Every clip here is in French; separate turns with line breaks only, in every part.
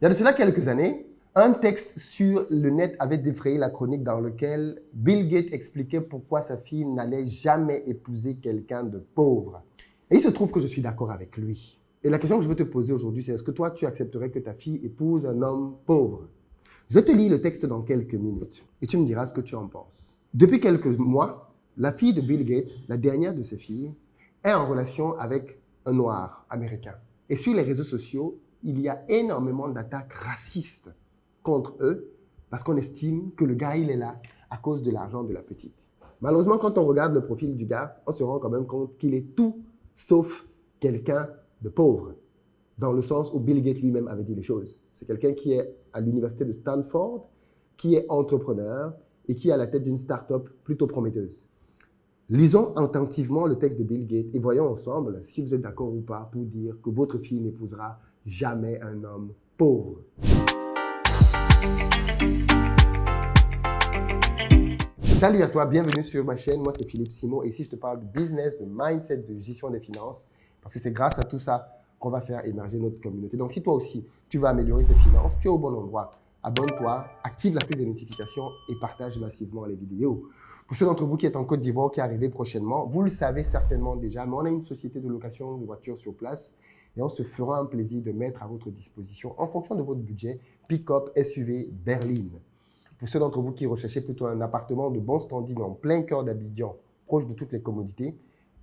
Il y a de cela quelques années, un texte sur le net avait défrayé la chronique dans lequel Bill Gates expliquait pourquoi sa fille n'allait jamais épouser quelqu'un de pauvre. Et il se trouve que je suis d'accord avec lui. Et la question que je veux te poser aujourd'hui, c'est est-ce que toi, tu accepterais que ta fille épouse un homme pauvre? Je te lis le texte dans quelques minutes et tu me diras ce que tu en penses. Depuis quelques mois, la fille de Bill Gates, la dernière de ses filles, est en relation avec un noir américain. Et sur les réseaux sociaux, il y a énormément d'attaques racistes contre eux parce qu'on estime que le gars, il est là à cause de l'argent de la petite. Malheureusement, quand on regarde le profil du gars, on se rend quand même compte qu'il est tout sauf quelqu'un de pauvre, dans le sens où Bill Gates lui-même avait dit les choses. C'est quelqu'un qui est à l'université de Stanford, qui est entrepreneur et qui est à la tête d'une start-up plutôt prometteuse. Lisons attentivement le texte de Bill Gates et voyons ensemble si vous êtes d'accord ou pas pour dire que votre fille n'épousera jamais un homme pauvre. Salut à toi, bienvenue sur ma chaîne. Moi, c'est Philippe Simon et ici, je te parle de business, de mindset, de gestion des finances parce que c'est grâce à tout ça qu'on va faire émerger notre communauté. Donc, si toi aussi, tu veux améliorer tes finances, tu es au bon endroit. Abonne-toi, active la cloche de notification et partage massivement les vidéos. Pour ceux d'entre vous qui êtes en Côte d'Ivoire, qui arrivez prochainement, vous le savez certainement déjà, mais on a une société de location de voitures sur place et on se fera un plaisir de mettre à votre disposition, en fonction de votre budget, pick-up, SUV, berline. Pour ceux d'entre vous qui recherchez plutôt un appartement de bon standing en plein cœur d'Abidjan, proche de toutes les commodités,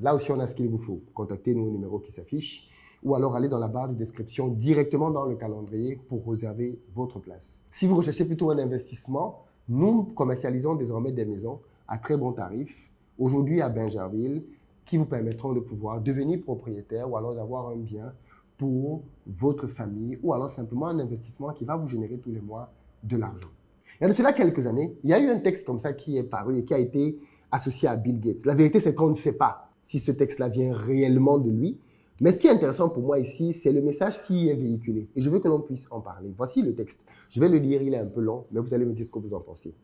là aussi on a ce qu'il vous faut. Contactez-nous au numéro qui s'affiche ou alors allez dans la barre de description directement dans le calendrier pour réserver votre place. Si vous recherchez plutôt un investissement, nous commercialisons désormais des maisons à très bon tarif, aujourd'hui à Bingerville, qui vous permettront de pouvoir devenir propriétaire ou alors d'avoir un bien pour votre famille ou alors simplement un investissement qui va vous générer tous les mois de l'argent. Il y a de cela quelques années, il y a eu un texte comme ça qui est paru et qui a été associé à Bill Gates. La vérité, c'est qu'on ne sait pas si ce texte-là vient réellement de lui. Mais ce qui est intéressant pour moi ici, c'est le message qui est véhiculé. Et je veux que l'on puisse en parler. Voici le texte. Je vais le lire, il est un peu long, mais vous allez me dire ce que vous en pensez.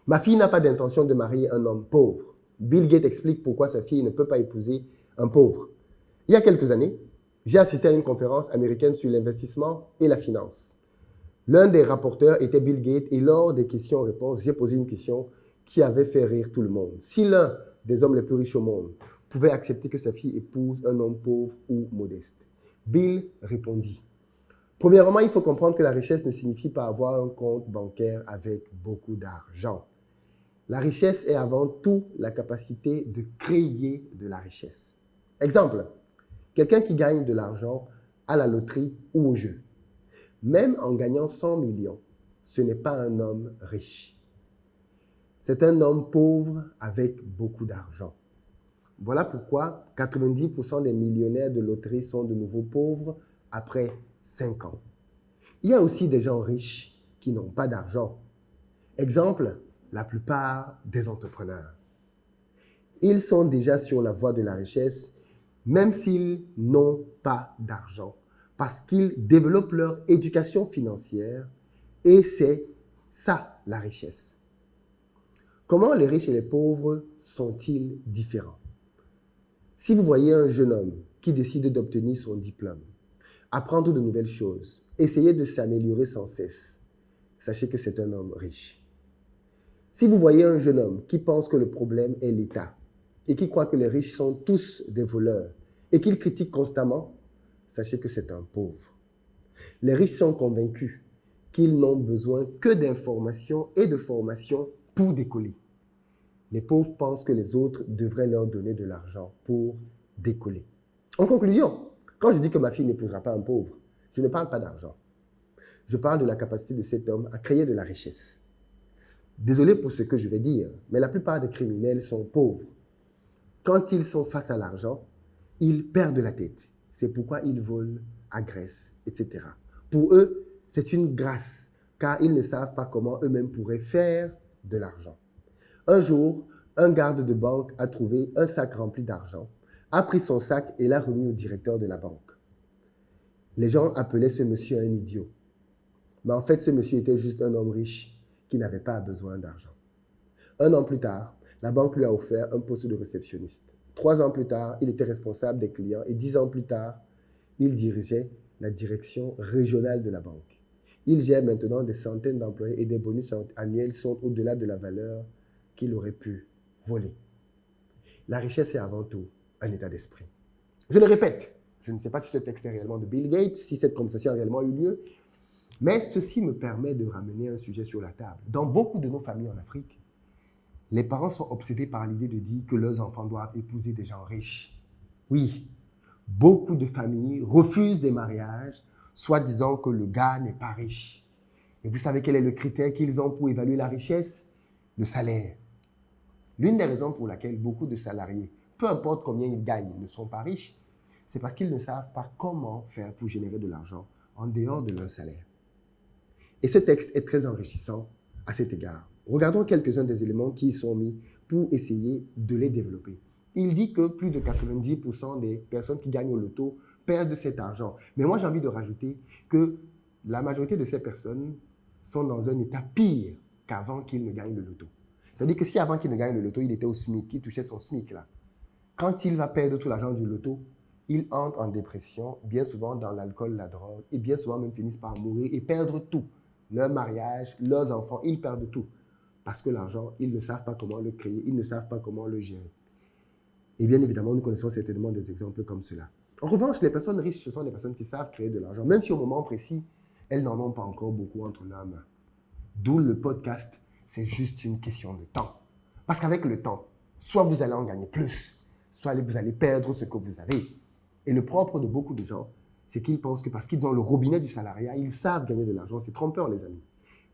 Ma fille n'a pas d'intention de marier un homme pauvre. Bill Gates explique pourquoi sa fille ne peut pas épouser un pauvre. Il y a quelques années, j'ai assisté à une conférence américaine sur l'investissement et la finance. L'un des rapporteurs était Bill Gates et lors des questions-réponses, j'ai posé une question qui avait fait rire tout le monde. Si l'un des hommes les plus riches au monde pouvait accepter que sa fille épouse un homme pauvre ou modeste, Bill répondit. Premièrement, il faut comprendre que la richesse ne signifie pas avoir un compte bancaire avec beaucoup d'argent. La richesse est avant tout la capacité de créer de la richesse. Exemple, quelqu'un qui gagne de l'argent à la loterie ou au jeu. Même en gagnant 100 millions, ce n'est pas un homme riche. C'est un homme pauvre avec beaucoup d'argent. Voilà pourquoi 90% des millionnaires de loterie sont de nouveau pauvres après 5 ans. Il y a aussi des gens riches qui n'ont pas d'argent. Exemple, la plupart des entrepreneurs. Ils sont déjà sur la voie de la richesse, même s'ils n'ont pas d'argent, parce qu'ils développent leur éducation financière et c'est ça la richesse. Comment les riches et les pauvres sont-ils différents? Si vous voyez un jeune homme qui décide d'obtenir son diplôme, apprendre de nouvelles choses, essayer de s'améliorer sans cesse, sachez que c'est un homme riche. Si vous voyez un jeune homme qui pense que le problème est l'État et qui croit que les riches sont tous des voleurs et qu'il critique constamment, sachez que c'est un pauvre. Les riches sont convaincus qu'ils n'ont besoin que d'informations et de formation pour décoller. Les pauvres pensent que les autres devraient leur donner de l'argent pour décoller. En conclusion, quand je dis que ma fille n'épousera pas un pauvre, je ne parle pas d'argent. Je parle de la capacité de cet homme à créer de la richesse. Désolé pour ce que je vais dire, mais la plupart des criminels sont pauvres. Quand ils sont face à l'argent, ils perdent la tête. C'est pourquoi ils volent, agressent, etc. Pour eux, c'est une grâce, car ils ne savent pas comment eux-mêmes pourraient faire de l'argent. Un jour, un garde de banque a trouvé un sac rempli d'argent, a pris son sac et l'a remis au directeur de la banque. Les gens appelaient ce monsieur un idiot. Mais en fait, ce monsieur était juste un homme riche qui n'avait pas besoin d'argent. 1 an plus tard, la banque lui a offert un poste de réceptionniste. 3 ans plus tard, il était responsable des clients et 10 ans plus tard, il dirigeait la direction régionale de la banque. Il gère maintenant des centaines d'employés et des bonus annuels sont au-delà de la valeur qu'il aurait pu voler. La richesse est avant tout un état d'esprit. Je le répète, je ne sais pas si ce texte est réellement de Bill Gates, si cette conversation a réellement eu lieu, mais ceci me permet de ramener un sujet sur la table. Dans beaucoup de nos familles en Afrique, les parents sont obsédés par l'idée de dire que leurs enfants doivent épouser des gens riches. Oui, beaucoup de familles refusent des mariages, soit disant que le gars n'est pas riche. Et vous savez quel est le critère qu'ils ont pour évaluer la richesse? Le salaire. L'une des raisons pour laquelle beaucoup de salariés, peu importe combien ils gagnent, ne sont pas riches, c'est parce qu'ils ne savent pas comment faire pour générer de l'argent en dehors de leur salaire. Et ce texte est très enrichissant à cet égard. Regardons quelques-uns des éléments qui y sont mis pour essayer de les développer. Il dit que plus de 90% des personnes qui gagnent au loto perdent cet argent. Mais moi, j'ai envie de rajouter que la majorité de ces personnes sont dans un état pire qu'avant qu'ils ne gagnent le loto. C'est-à-dire que si avant qu'il ne gagne le loto, il était au SMIC, il touchait son SMIC là, quand il va perdre tout l'argent du loto, il entre en dépression, bien souvent dans l'alcool, la drogue, et bien souvent même finissent par mourir et perdre tout. Leur mariage, leurs enfants, ils perdent tout. Parce que l'argent, ils ne savent pas comment le créer, ils ne savent pas comment le gérer. Et bien évidemment, nous connaissons certainement des exemples comme cela. En revanche, les personnes riches, ce sont des personnes qui savent créer de l'argent, même si au moment précis, elles n'en ont pas encore beaucoup entre leurs mains. D'où le podcast, c'est juste une question de temps. Parce qu'avec le temps, soit vous allez en gagner plus, soit vous allez perdre ce que vous avez. Et le propre de beaucoup de gens, c'est qu'ils pensent que parce qu'ils ont le robinet du salariat, ils savent gagner de l'argent. C'est trompeur, les amis.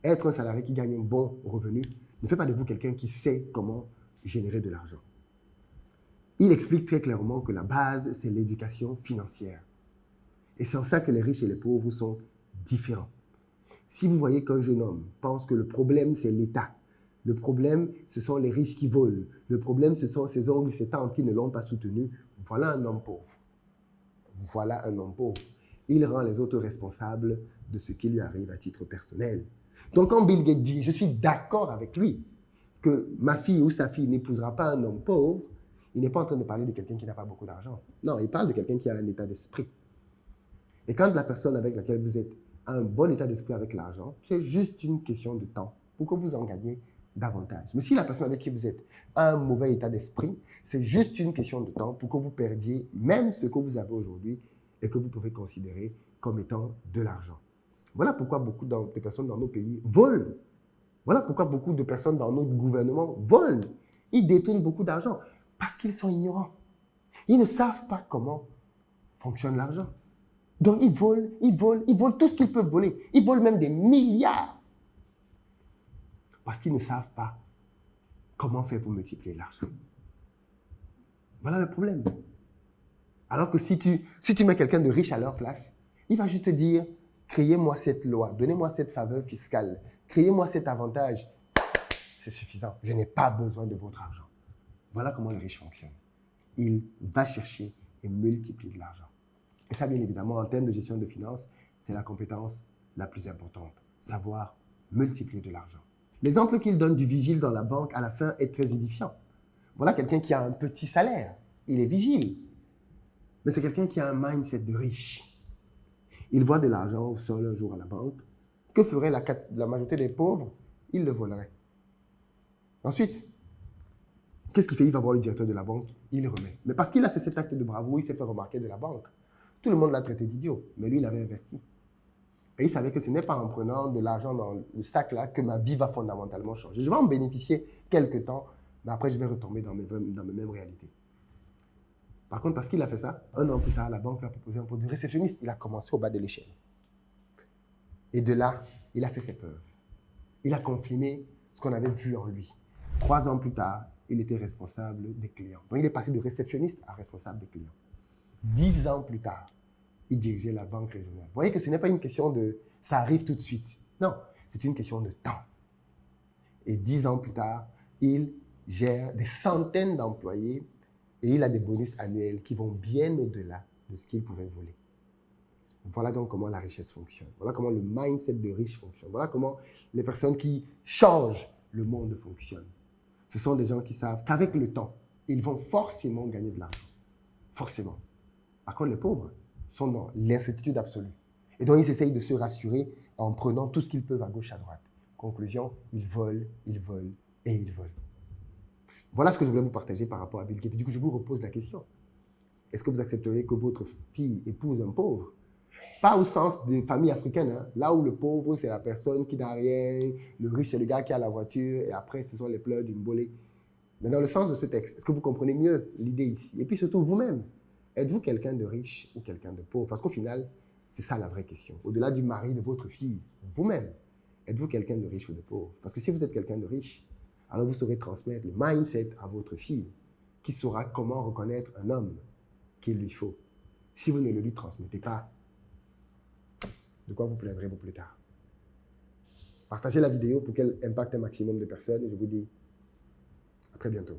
Être un salarié qui gagne un bon revenu ne fait pas de vous quelqu'un qui sait comment générer de l'argent. Il explique très clairement que la base, c'est l'éducation financière. Et c'est en ça que les riches et les pauvres sont différents. Si vous voyez qu'un jeune homme pense que le problème, c'est l'État, le problème, ce sont les riches qui volent, le problème, ce sont ses oncles, ses tantes qui ne l'ont pas soutenu, voilà un homme pauvre. Voilà un homme pauvre. Il rend les autres responsables de ce qui lui arrive à titre personnel. Donc quand Bill Gates dit, je suis d'accord avec lui, que ma fille ou sa fille n'épousera pas un homme pauvre, il n'est pas en train de parler de quelqu'un qui n'a pas beaucoup d'argent. Non, il parle de quelqu'un qui a un état d'esprit. Et quand la personne avec laquelle vous êtes a un bon état d'esprit avec l'argent, c'est juste une question de temps pour que vous en gagnez davantage. Mais si la personne avec qui vous êtes a un mauvais état d'esprit, c'est juste une question de temps pour que vous perdiez même ce que vous avez aujourd'hui et que vous pouvez considérer comme étant de l'argent. Voilà pourquoi beaucoup de personnes dans nos pays volent. Voilà pourquoi beaucoup de personnes dans notre gouvernement volent. Ils détournent beaucoup d'argent parce qu'ils sont ignorants. Ils ne savent pas comment fonctionne l'argent. Donc ils volent tout ce qu'ils peuvent voler. Ils volent même des milliards. Parce qu'ils ne savent pas comment faire pour multiplier l'argent. Voilà le problème. Alors que si tu mets quelqu'un de riche à leur place, il va juste te dire, créez-moi cette loi, donnez-moi cette faveur fiscale, créez-moi cet avantage. C'est suffisant. Je n'ai pas besoin de votre argent. Voilà comment le riche fonctionne. Il va chercher et multiplier de l'argent. Et ça, bien évidemment, en termes de gestion de finances, c'est la compétence la plus importante. Savoir multiplier de l'argent. L'exemple qu'il donne du vigile dans la banque à la fin est très édifiant. Voilà quelqu'un qui a un petit salaire. Il est vigile. Mais c'est quelqu'un qui a un mindset de riche. Il voit de l'argent au sol un jour à la banque. Que ferait la majorité des pauvres? Il le volerait. Ensuite, qu'est-ce qu'il fait? Il va voir le directeur de la banque, il le remet. Mais parce qu'il a fait cet acte de bravoure, il s'est fait remarquer de la banque. Tout le monde l'a traité d'idiot, mais lui, il avait investi. Et il savait que ce n'est pas en prenant de l'argent dans le sac là que ma vie va fondamentalement changer. Je vais en bénéficier quelques temps, mais après, je vais retomber dans mes mêmes réalités. Par contre, parce qu'il a fait ça, un an plus tard, la banque lui a proposé un poste de réceptionniste. Il a commencé au bas de l'échelle. Et de là, il a fait ses preuves. Il a confirmé ce qu'on avait vu en lui. 3 ans plus tard, il était responsable des clients. Donc, il est passé de réceptionniste à responsable des clients. 10 ans plus tard, il dirigeait la banque régionale. Vous voyez que ce n'est pas une question de « ça arrive tout de suite ». Non, c'est une question de temps. Et 10 ans plus tard, il gère des centaines d'employés et il a des bonus annuels qui vont bien au-delà de ce qu'il pouvait voler. Voilà donc comment la richesse fonctionne. Voilà comment le mindset de riche fonctionne. Voilà comment les personnes qui changent le monde fonctionnent. Ce sont des gens qui savent qu'avec le temps, ils vont forcément gagner de l'argent. Forcément. Par contre, les pauvres sont dans l'incertitude absolue. Et donc, ils essayent de se rassurer en prenant tout ce qu'ils peuvent à gauche, à droite. Conclusion, ils volent et ils volent. Voilà ce que je voulais vous partager par rapport à Bill Gates. Du coup, je vous repose la question. Est-ce que vous accepteriez que votre fille épouse un pauvre? Pas au sens des familles africaines, hein. Là où le pauvre, c'est la personne qui n'a rien, le riche, c'est le gars qui a la voiture, et après, ce sont les pleurs d'une bolée. Mais dans le sens de ce texte, est-ce que vous comprenez mieux l'idée ici? Et puis surtout, vous-même, êtes-vous quelqu'un de riche ou quelqu'un de pauvre? Parce qu'au final, c'est ça la vraie question. Au-delà du mari de votre fille, vous-même, êtes-vous quelqu'un de riche ou de pauvre? Parce que si vous êtes quelqu'un de riche, alors vous saurez transmettre le mindset à votre fille, qui saura comment reconnaître un homme qu'il lui faut. Si vous ne le lui transmettez pas, de quoi vous plaindrez-vous plus tard? Partagez la vidéo pour qu'elle impacte un maximum de personnes et je vous dis à très bientôt.